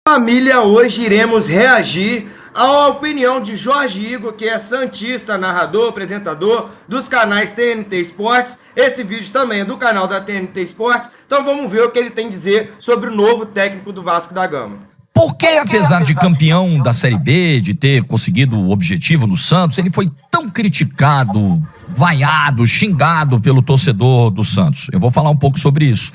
Família, hoje iremos reagir à opinião de Jorge Igor, que é santista, narrador, apresentador dos canais TNT Esportes. Esse vídeo também é do canal da TNT Esportes, então vamos ver o que ele tem a dizer sobre o novo técnico do Vasco da Gama. Por que, apesar de campeão da Série B, de ter conseguido o objetivo no Santos, ele foi tão criticado, vaiado, xingado pelo torcedor do Santos? Eu vou falar um pouco sobre isso.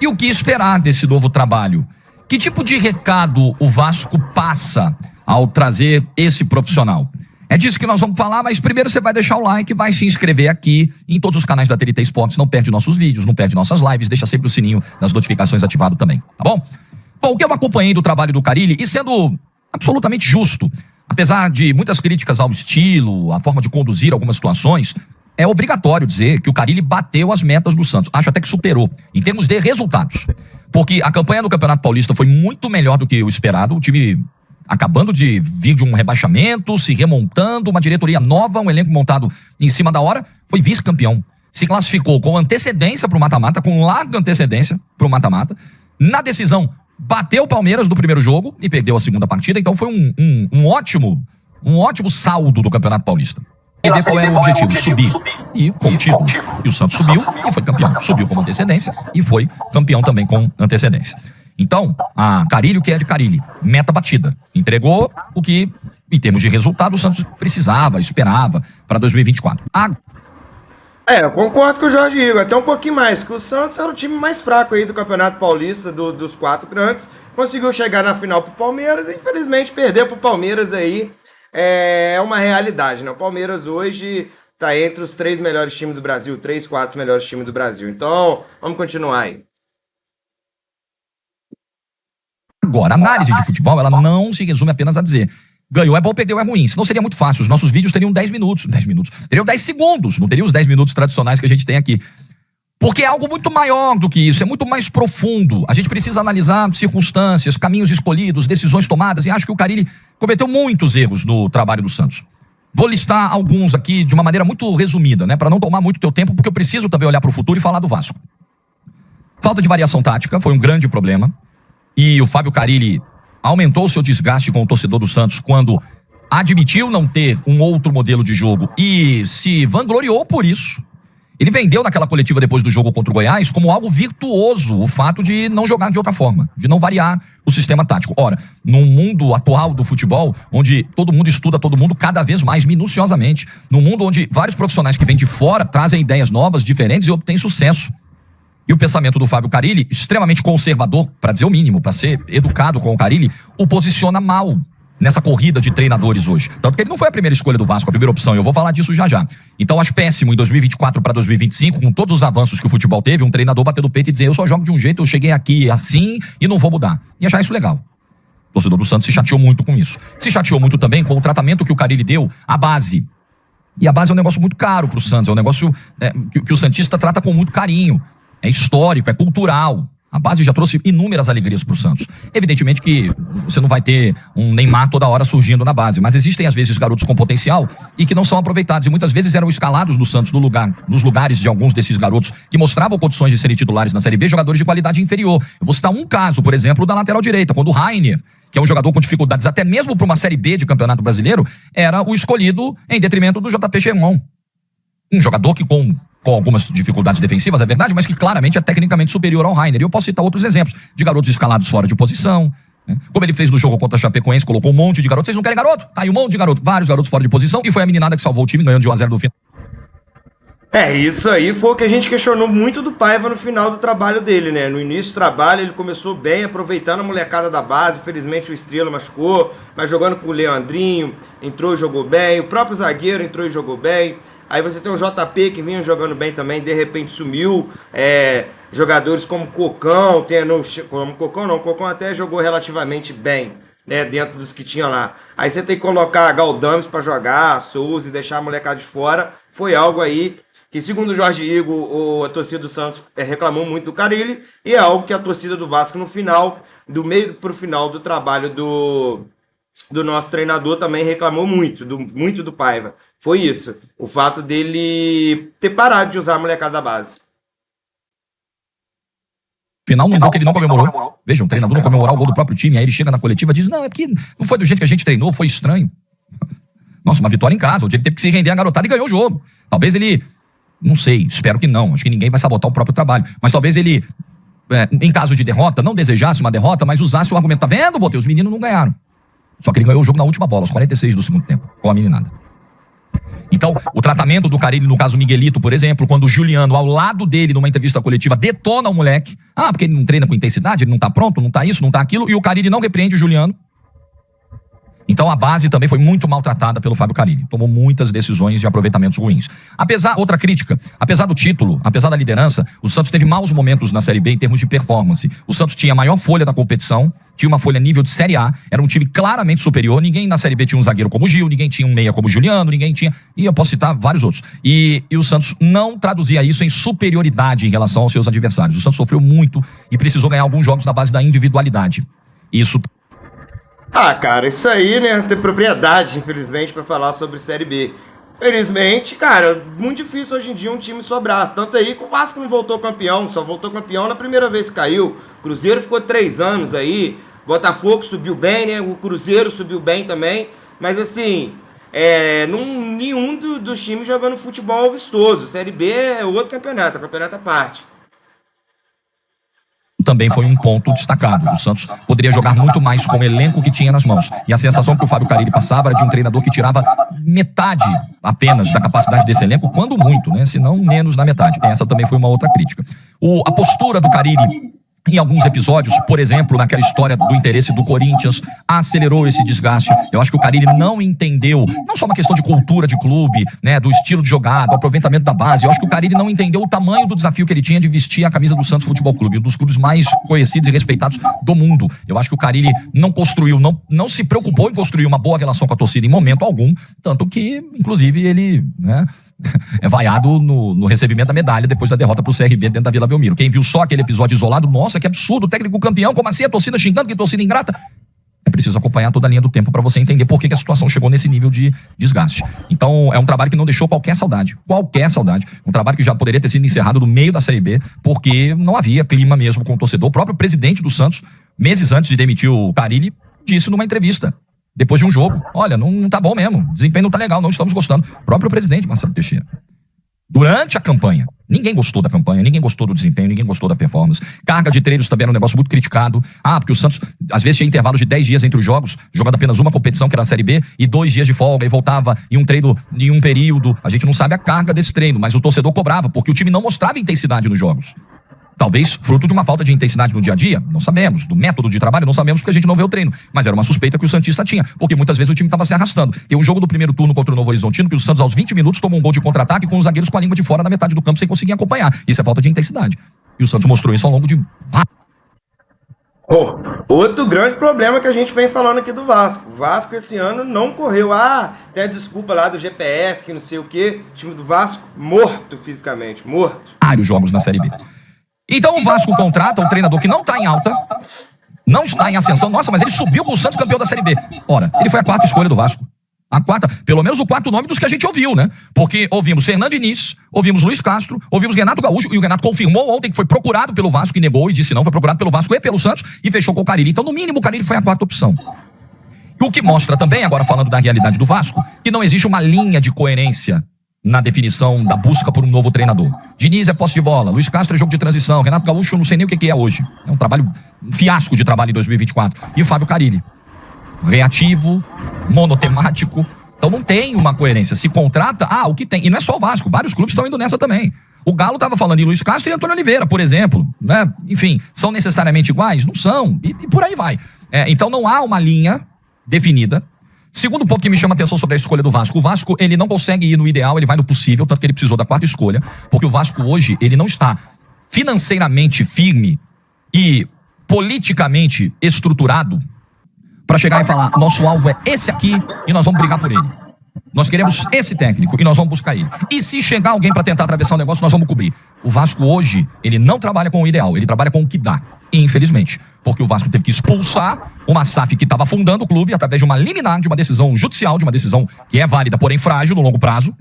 E o que esperar desse novo trabalho? Que tipo de recado o Vasco passa ao trazer esse profissional? É disso que nós vamos falar, mas primeiro você vai deixar o like, vai se inscrever aqui em todos os canais da TNT Esportes, não perde nossos vídeos, não perde nossas lives, deixa sempre o sininho das notificações ativado também, tá bom? Bom, o que eu acompanhei do trabalho do Carille, e sendo absolutamente justo, apesar de muitas críticas ao estilo, à forma de conduzir algumas situações, é obrigatório dizer que o Carille bateu as metas do Santos. Acho até que superou, em termos de resultados. Porque a campanha do Campeonato Paulista foi muito melhor do que o esperado. O time acabando de vir de um rebaixamento, se remontando, uma diretoria nova, um elenco montado em cima da hora, foi vice-campeão. Se classificou com antecedência para o mata-mata, com larga antecedência para o mata-mata. Na decisão, bateu o Palmeiras no primeiro jogo e perdeu a segunda partida. Então foi um ótimo saldo do Campeonato Paulista. E qual era o objetivo? Subir. E com o título. E o Santos subiu e foi campeão. Subiu com antecedência e foi campeão também com antecedência. Então, a Carille, o que é de Carille? Meta batida. Entregou o que, em termos de resultado, o Santos precisava, esperava para 2024. Eu concordo com o Jorge Igor, até um pouquinho mais, que o Santos era o time mais fraco aí do Campeonato Paulista, dos quatro grandes. Conseguiu chegar na final pro Palmeiras e, infelizmente, perder pro Palmeiras aí é uma realidade, né? O Palmeiras hoje tá entre os 3 melhores times do Brasil, 3, 4 melhores times do Brasil. Então, vamos continuar aí. Agora, a análise de futebol, ela não se resume apenas a dizer ganhou é bom, perdeu é ruim. Senão seria muito fácil. Os nossos vídeos teriam 10 minutos. 10 minutos. Teriam 10 segundos. Não teriam os 10 minutos tradicionais que a gente tem aqui. Porque é algo muito maior do que isso. É muito mais profundo. A gente precisa analisar circunstâncias, caminhos escolhidos, decisões tomadas. E acho que o Carille cometeu muitos erros no trabalho do Santos. Vou listar alguns aqui de uma maneira muito resumida, né? Para não tomar muito teu tempo, porque eu preciso também olhar para o futuro e falar do Vasco. Falta de variação tática foi um grande problema. E o Fábio Carille aumentou seu desgaste com o torcedor do Santos quando admitiu não ter um outro modelo de jogo e se vangloriou por isso. Ele vendeu naquela coletiva depois do jogo contra o Goiás como algo virtuoso o fato de não jogar de outra forma, de não variar o sistema tático. Ora, num mundo atual do futebol, onde todo mundo estuda todo mundo cada vez mais minuciosamente, num mundo onde vários profissionais que vêm de fora trazem ideias novas, diferentes e obtêm sucesso. E o pensamento do Fábio Carille, extremamente conservador, para dizer o mínimo, para ser educado com o Carille, o posiciona mal nessa corrida de treinadores hoje. Tanto que ele não foi a primeira escolha do Vasco, a primeira opção. Eu vou falar disso já já. Então acho péssimo em 2024 para 2025, com todos os avanços que o futebol teve, um treinador bater no peito e dizer eu só jogo de um jeito, eu cheguei aqui assim e não vou mudar. E achar isso legal. O torcedor do Santos se chateou muito com isso. Se chateou muito também com o tratamento que o Carille deu à base. E a base é um negócio muito caro para o Santos, é um negócio que o santista trata com muito carinho. É histórico, é cultural. A base já trouxe inúmeras alegrias para o Santos. Evidentemente que você não vai ter um Neymar toda hora surgindo na base, mas existem às vezes garotos com potencial e que não são aproveitados. E muitas vezes eram escalados no Santos nos lugares de alguns desses garotos que mostravam condições de serem titulares na Série B, jogadores de qualidade inferior. Eu vou citar um caso, por exemplo, da lateral direita, quando o Rainer, que é um jogador com dificuldades até mesmo para uma Série B de Campeonato Brasileiro, era o escolhido em detrimento do JP Germão. Um jogador que com algumas dificuldades defensivas, é verdade, mas que claramente é tecnicamente superior ao Rainer. E eu posso citar outros exemplos de garotos escalados fora de posição, né? Como ele fez no jogo contra a Chapecoense, colocou um monte de garotos. Vocês não querem garoto? Tá aí um monte de garoto. Vários garotos fora de posição. E foi a meninada que salvou o time, ganhando de 1-0 no final. Isso aí foi o que a gente questionou muito do Paiva no final do trabalho dele, né? No início do trabalho ele começou bem, aproveitando a molecada da base. Infelizmente o Estrela machucou, mas jogando com o Leandrinho, entrou e jogou bem. O próprio zagueiro entrou e jogou bem. Aí você tem o JP que vinha jogando bem também, de repente sumiu. Jogadores como Cocão, Cocão até jogou relativamente bem, né, dentro dos que tinha lá. Aí você tem que colocar Galdames para jogar, Souza e deixar a molecada de fora. Foi algo aí que, segundo o Jorge Igor, a torcida do Santos reclamou muito do Carille, e é algo que a torcida do Vasco no final, do meio para o final do trabalho do nosso treinador também reclamou muito do Paiva. Foi isso, o fato dele ter parado de usar a molecada da base. Final, num gol que ele não comemorou. Veja, um treinador não comemorar o gol do próprio time, aí ele chega na coletiva e diz, não, é porque não foi do jeito que a gente treinou, foi estranho. Nossa, uma vitória em casa, onde ele teve que se render a garotada e ganhou o jogo. Talvez ele, não sei, espero que não, acho que ninguém vai sabotar o próprio trabalho, mas talvez ele, em caso de derrota, não desejasse uma derrota, mas usasse o argumento, tá vendo, Botei, os meninos não ganharam. Só que ele ganhou o jogo na última bola, aos 46 do segundo tempo, com a meninada. Então, o tratamento do Carille, no caso Miguelito, por exemplo, quando o Juliano, ao lado dele, numa entrevista coletiva, detona o moleque, porque ele não treina com intensidade, ele não tá pronto, não tá isso, não tá aquilo, e o Carille não repreende o Juliano. Então a base também foi muito maltratada pelo Fábio Carille. Tomou muitas decisões de aproveitamentos ruins. Outra crítica, apesar do título, apesar da liderança, o Santos teve maus momentos na Série B em termos de performance. O Santos tinha a maior folha da competição, tinha uma folha nível de Série A, era um time claramente superior, ninguém na Série B tinha um zagueiro como o Gil, ninguém tinha um meia como o Juliano, ninguém tinha, e eu posso citar vários outros. E o Santos não traduzia isso em superioridade em relação aos seus adversários. O Santos sofreu muito e precisou ganhar alguns jogos na base da individualidade. Isso... cara, isso aí, né? Tem propriedade, infelizmente, pra falar sobre Série B. Felizmente, cara, muito difícil hoje em dia um time sobrar. Tanto aí que o Vasco não voltou campeão, só voltou campeão na primeira vez que caiu. O Cruzeiro ficou 3 anos aí, Botafogo subiu bem, né? O Cruzeiro subiu bem também. Mas assim, nenhum dos times jogando futebol vistoso. Série B é outro campeonato, é um campeonato à parte. Também foi um ponto destacado. O Santos poderia jogar muito mais com o elenco que tinha nas mãos. E a sensação que o Fábio Carille passava era de um treinador que tirava metade apenas da capacidade desse elenco, quando muito, né? Se não menos da metade. Essa também foi uma outra crítica. A postura do Carille em alguns episódios, por exemplo, naquela história do interesse do Corinthians, acelerou esse desgaste. Eu acho que o Carille não entendeu, não só uma questão de cultura de clube, né, do estilo de jogar, do aproveitamento da base. Eu acho que o Carille não entendeu o tamanho do desafio que ele tinha de vestir a camisa do Santos Futebol Clube, um dos clubes mais conhecidos e respeitados do mundo. Eu acho que o Carille não construiu, não se preocupou em construir uma boa relação com a torcida em momento algum, tanto que, inclusive, ele, né, é vaiado no recebimento da medalha depois da derrota pro CRB dentro da Vila Belmiro. Quem viu só aquele episódio isolado, nossa, que absurdo, o técnico campeão, como assim? A torcida xingando, que torcida ingrata. É preciso acompanhar toda a linha do tempo para você entender por que a situação chegou nesse nível de desgaste. Então, é um trabalho que não deixou qualquer saudade. Um trabalho que já poderia ter sido encerrado no meio da Série B, porque não havia clima mesmo com o torcedor. O próprio presidente do Santos, meses antes de demitir o Carille, disse numa entrevista, depois de um jogo, olha, não tá bom mesmo, o desempenho não tá legal, não estamos gostando. O próprio presidente, Marcelo Teixeira. Durante a campanha, ninguém gostou da campanha, ninguém gostou do desempenho, ninguém gostou da performance. Carga de treinos também era um negócio muito criticado. Porque o Santos, às vezes, tinha intervalos de 10 dias entre os jogos, jogando apenas uma competição, que era a Série B, e 2 dias de folga, e voltava em um treino, em um período. A gente não sabe a carga desse treino, mas o torcedor cobrava, porque o time não mostrava intensidade nos jogos. Talvez fruto de uma falta de intensidade no dia a dia, não sabemos. Do método de trabalho, não sabemos porque a gente não vê o treino. Mas era uma suspeita que o Santista tinha, porque muitas vezes o time estava se arrastando. Tem um jogo do primeiro turno contra o Novo Horizontino, que o Santos aos 20 minutos tomou um gol de contra-ataque com os zagueiros com a língua de fora da metade do campo sem conseguir acompanhar. Isso é falta de intensidade. E o Santos mostrou isso ao longo de... Outro grande problema que a gente vem falando aqui do Vasco. O Vasco esse ano não correu. Tem a desculpa lá do GPS, que não sei o quê. O time do Vasco morto fisicamente, morto. Vários jogos na Série B. Então o Vasco contrata um treinador que não está em alta, não está em ascensão. Nossa, mas ele subiu com o Santos campeão da Série B. Ora, ele foi a 4ª escolha do Vasco. Pelo menos o 4º nome dos que a gente ouviu, né? Porque ouvimos Fernando Diniz, ouvimos Luiz Castro, ouvimos Renato Gaúcho, e o Renato confirmou ontem que foi procurado pelo Vasco e negou e disse não, foi procurado pelo Vasco e pelo Santos e fechou com o Carille. Então, no mínimo, o Carille foi a 4ª opção. O que mostra também, agora falando da realidade do Vasco, que não existe uma linha de coerência na definição da busca por um novo treinador. Diniz é posse de bola, Luiz Castro é jogo de transição, Renato Gaúcho eu não sei nem o que é hoje. É um fiasco de trabalho em 2024. E o Fábio Carille, reativo, monotemático. Então não tem uma coerência. Se contrata, o que tem. E não é só o Vasco, vários clubes estão indo nessa também. O Galo estava falando em Luiz Castro e Antônio Oliveira, por exemplo. Né? Enfim, são necessariamente iguais? Não são. E por aí vai. Então não há uma linha definida. Segundo ponto que me chama a atenção sobre a escolha do Vasco. O Vasco, ele não consegue ir no ideal, ele vai no possível, tanto que ele precisou da 4ª escolha, porque o Vasco hoje, ele não está financeiramente firme e politicamente estruturado para chegar e falar, nosso alvo é esse aqui e nós vamos brigar por ele. Nós queremos esse técnico e nós vamos buscar ele. E se chegar alguém para tentar atravessar o negócio, nós vamos cobrir. O Vasco hoje, ele não trabalha com o ideal, ele trabalha com o que dá, infelizmente. Porque o Vasco teve que expulsar uma SAF que estava fundando o clube através de uma liminar, de uma decisão judicial, de uma decisão que é válida, porém frágil no longo prazo.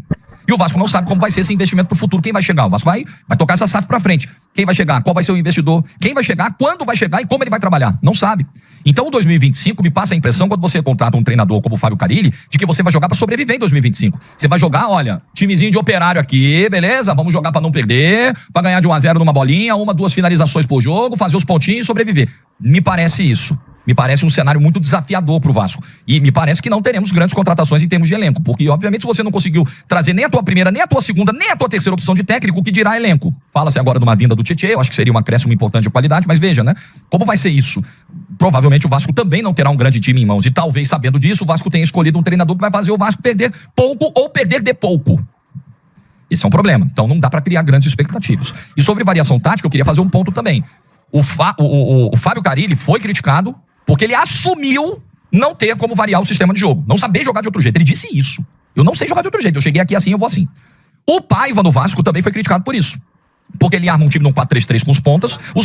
E o Vasco não sabe como vai ser esse investimento pro futuro. Quem vai chegar? O Vasco vai tocar essa SAF pra frente. Quem vai chegar? Qual vai ser o investidor? Quem vai chegar? Quando vai chegar e como ele vai trabalhar? Não sabe. Então o 2025 me passa a impressão, quando você contrata um treinador como o Fábio Carille, de que você vai jogar pra sobreviver em 2025. Você vai jogar, olha, timezinho de Operário aqui, beleza? Vamos jogar pra não perder, pra ganhar de 1-0 numa bolinha, 2 finalizações por jogo, fazer os pontinhos e sobreviver. Me parece isso. Me parece um cenário muito desafiador pro Vasco. E me parece que não teremos grandes contratações em termos de elenco. Porque, obviamente, se você não conseguiu trazer nem a tua primeira, nem a tua segunda, nem a tua terceira opção de técnico, o que dirá elenco? Fala-se agora de uma vinda do Tietê, eu acho que seria um acréscimo importante de qualidade, mas veja, né? Como vai ser isso? Provavelmente o Vasco também não terá um grande time em mãos. E talvez, sabendo disso, o Vasco tenha escolhido um treinador que vai fazer o Vasco perder pouco ou perder de pouco. Esse é um problema. Então não dá pra criar grandes expectativas. E sobre variação tática, eu queria fazer um ponto também. O Fábio Carille foi criticado porque ele assumiu não ter como variar o sistema de jogo. Não saber jogar de outro jeito. Ele disse isso. Eu não sei jogar de outro jeito. Eu cheguei aqui assim, eu vou assim. O Paiva no Vasco também foi criticado por isso. Porque ele arma um time num 4-3-3 com os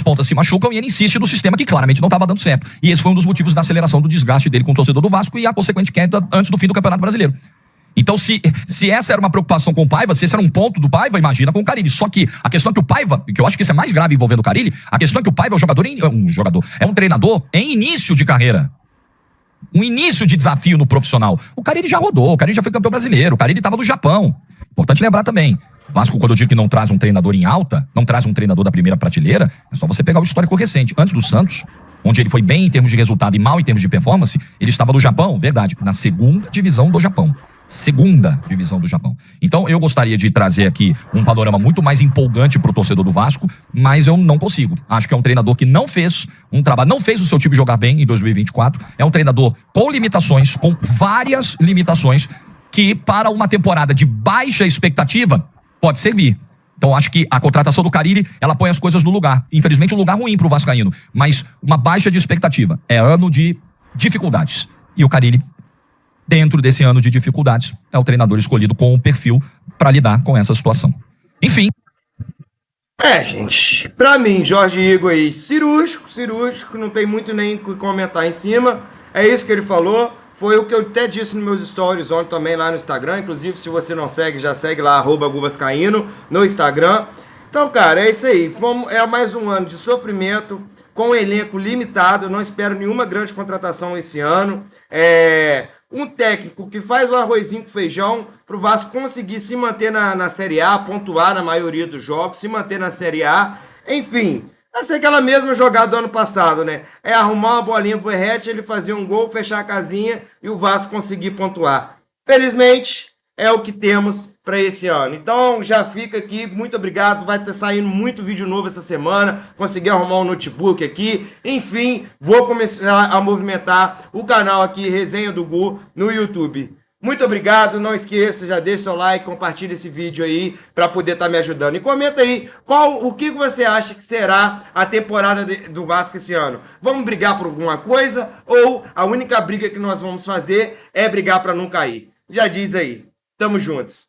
pontas se machucam e ele insiste no sistema que claramente não estava dando certo. E esse foi um dos motivos da aceleração do desgaste dele com o torcedor do Vasco e a consequente queda antes do fim do Campeonato Brasileiro. Então, se essa era uma preocupação com o Paiva, se esse era um ponto do Paiva, imagina com o Carille. Só que a questão é que o Paiva, que eu acho que isso é mais grave envolvendo o Carille, a questão é que o Paiva é um treinador em início de carreira. Um início de desafio no profissional. O Carille já rodou, o Carille já foi campeão brasileiro, o Carille estava no Japão. Importante lembrar também. O Vasco, quando eu digo que não traz um treinador em alta, não traz um treinador da primeira prateleira, é só você pegar o histórico recente. Antes do Santos, onde ele foi bem em termos de resultado e mal em termos de performance, ele estava no Japão, verdade, na segunda divisão do Japão. Segunda divisão do Japão. Então eu gostaria de trazer aqui um panorama muito mais empolgante para o torcedor do Vasco, mas eu não consigo. Acho que é um treinador que não fez um trabalho, não fez o seu time jogar bem em 2024. É um treinador com limitações, com várias limitações, que para uma temporada de baixa expectativa pode servir. Então acho que a contratação do Carille, ela põe as coisas no lugar. Infelizmente um lugar ruim para o vascaíno, mas uma baixa de expectativa. É ano de dificuldades. E o Carille, dentro desse ano de dificuldades, é o treinador escolhido com um perfil para lidar com essa situação. Enfim. Gente, pra mim, Jorge Igor aí, cirúrgico, não tem muito nem o que comentar em cima. É isso que ele falou. Foi o que eu até disse nos meus stories ontem também lá no Instagram. Inclusive, se você não segue, já segue lá, @gubascaíno no Instagram. Então, cara, é isso aí. É mais um ano de sofrimento, com um elenco limitado. Não espero nenhuma grande contratação esse ano. Um técnico que faz o arrozinho com feijão pro Vasco conseguir se manter na Série A, pontuar na maioria dos jogos, se manter na Série A. Enfim, vai ser aquela mesma jogada do ano passado, né? É arrumar uma bolinha pro Verratti, ele fazer um gol, fechar a casinha e o Vasco conseguir pontuar. Felizmente, é o que temos para esse ano. Então, já fica aqui, muito obrigado, vai ter saindo muito vídeo novo essa semana, consegui arrumar um notebook aqui, enfim, vou começar a movimentar o canal aqui, Resenha do Gu, no YouTube. Muito obrigado, não esqueça, já deixa o seu like, compartilha esse vídeo aí para poder estar me ajudando. E comenta aí, o que você acha que será a temporada do Vasco esse ano? Vamos brigar por alguma coisa ou a única briga que nós vamos fazer é brigar para não cair? Já diz aí. Tamo juntos.